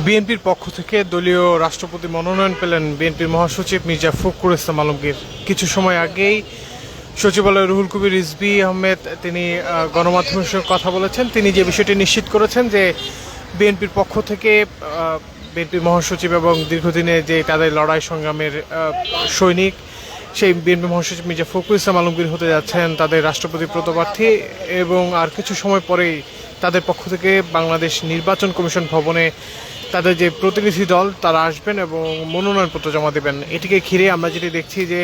বিএনপির পক্ষ থেকে দলীয় রাষ্ট্রপতি মনোনয়ন পেলেন বিএনপির মহাসচিব মির্জা ফখরুল ইসলাম আলমগীর। কিছু সময় আগেই সচিবালয়ে রুহুল কবির রিজভী আহমেদ তিনি গণমাধ্যমের সঙ্গে কথা বলেছেন। তিনি যে বিষয়টি নিশ্চিত করেছেন যে বিএনপির পক্ষ থেকে বিএনপির মহাসচিব এবং দীর্ঘদিনে যে তাদের লড়াই সংগ্রামের সৈনিক সেই বিএনপি মহাসচিব মির্জা ফখরুল ইসলাম আলমগীর হতে যাচ্ছেন তাদের রাষ্ট্রপতি পদপ্রার্থী, এবং আর কিছু সময় পরেই তাদের পক্ষ থেকে বাংলাদেশ নির্বাচন কমিশন ভবনে তাদের যে প্রতিনিধি দল তারা আসবেন এবং মনোনয়নপত্র জমা দেবেন। এটিকে ঘিরে আমরা যেটি দেখছি যে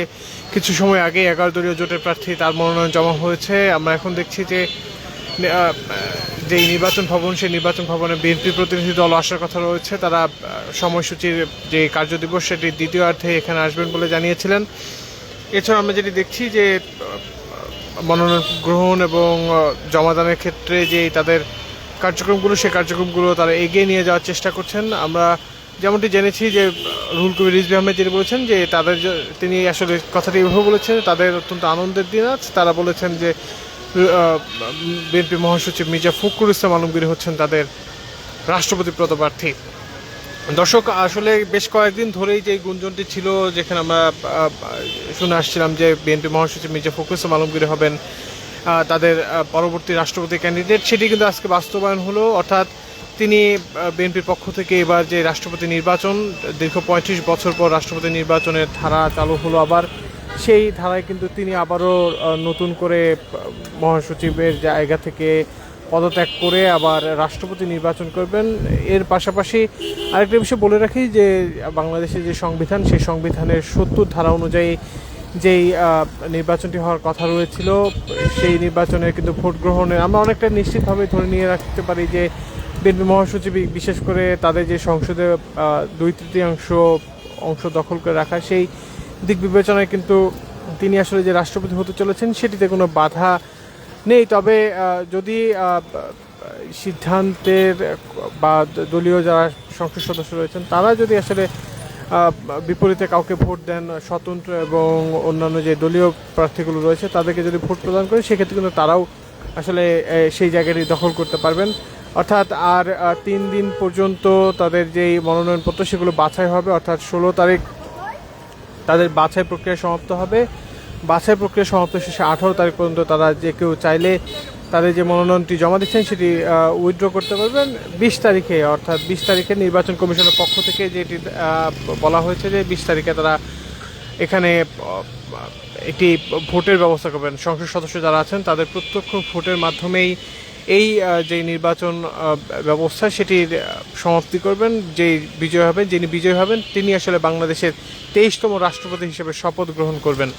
কিছু সময় আগে 11 দলীয় জোটের প্রার্থী তার মনোনয়ন জমা হয়েছে। আমরা এখন দেখছি যে যেই নির্বাচন ভবন সেই নির্বাচন ভবনে বিএনপি প্রতিনিধি দল আসার কথা রয়েছে। তারা সময়সূচির যে কার্যদিবস সেটির দ্বিতীয়ার্ধে এখানে আসবেন বলে জানিয়েছিলেন। এছাড়া আমরা যেটি দেখছি যে মনোনয়ন গ্রহণ এবং জমাদানের ক্ষেত্রে যে তাদের কার্যক্রমগুলো সেই কার্যক্রমগুলো তারা এগিয়ে নিয়ে যাওয়ার চেষ্টা করছেন। আমরা যেমনটি জেনেছি যে রুহুল কবির রিজভী আহমেদ যেটি বলেছেন যে তিনি আসলে কথাটি এভাবে বলেছেন তাদের অত্যন্ত আনন্দের দিন আজ। তারা বলেছেন যে বিএনপি মহাসচিব মির্জা ফখরুল ইসলাম আলমগীর হচ্ছেন তাদের রাষ্ট্রপতি পদপ্রার্থী। দর্শক, আসলে বেশ কয়েকদিন ধরেই যে গুঞ্জনটি ছিল, যেখানে আমরা শুনে আসছিলাম যে বিএনপি মহাসচিব মির্জা ফখরুল ইসলাম আলমগীর হবেন তাদের পরবর্তী রাষ্ট্রপতি ক্যান্ডিডেট, সেটি কিন্তু আজকে বাস্তবায়ন হলো। অর্থাৎ তিনি বিএনপির পক্ষ থেকে এবার যে রাষ্ট্রপতি নির্বাচন, দীর্ঘ 35 বছর পর রাষ্ট্রপতি নির্বাচনের ধারা চালু হলো আবার, সেই ধারায় কিন্তু তিনি আবারও নতুন করে মহাসচিবের জায়গা থেকে পদত্যাগ করে আবার রাষ্ট্রপতি নির্বাচন করবেন। এর পাশাপাশি আরেকটা বিষয় বলে রাখি যে বাংলাদেশের যে সংবিধান সেই সংবিধানের 70 ধারা অনুযায়ী যেই নির্বাচনটি হওয়ার কথা রয়েছিল সেই নির্বাচনের কিন্তু ভোট গ্রহণের আমরা অনেকটা নিশ্চিতভাবে ধরে নিয়ে রাখতে পারি যে বিএনপি মহাসচিব বিশেষ করে তাদের যে সংসদে 2/3 অংশ দখল করে রাখা সেই দিক বিবেচনায় কিন্তু তিনি আসলে যে রাষ্ট্রপতি হতে চলেছেন সেটিতে কোনো বাধা নেই। তবে যদি সিদ্ধান্তের বা দলীয় যারা সংসদ সদস্য রয়েছেন তারা যদি আসলে বিপরীতে কাউকে ভোট দেন, স্বতন্ত্র এবং অন্যান্য যে দলীয় প্রার্থীগুলো রয়েছে তাদেরকে যদি ভোট প্রদান করে, সেক্ষেত্রে কিন্তু তারাও আসলে সেই জায়গাটি দখল করতে পারবেন। অর্থাৎ আর 3 দিন পর্যন্ত তাদের যেই মনোনয়নপত্র সেগুলো বাছাই হবে। অর্থাৎ 16 তারিখ তাদের বাছাই প্রক্রিয়া সমাপ্ত হবে। বাছাই প্রক্রিয়া সমাপ্ত শেষে 18 তারিখ পর্যন্ত তারা যে কেউ চাইলে তাদের যে মনোনয়নটি জমা দিচ্ছেন সেটি উইথড্র করতে পারবেন। 20 তারিখে অর্থাৎ 20 তারিখে নির্বাচন কমিশনের পক্ষ থেকে যেটি বলা হয়েছে যে 20 তারিখে তারা এখানে একটি ভোটের ব্যবস্থা করবেন। সংসদ সদস্য যারা আছেন তাদের প্রত্যক্ষ ভোটের মাধ্যমেই এই যে নির্বাচন ব্যবস্থা সেটির সমাপ্তি করবেন। যিনি বিজয় হবেন তিনি আসলে বাংলাদেশের 23তম রাষ্ট্রপতি হিসেবে শপথ গ্রহণ করবেন।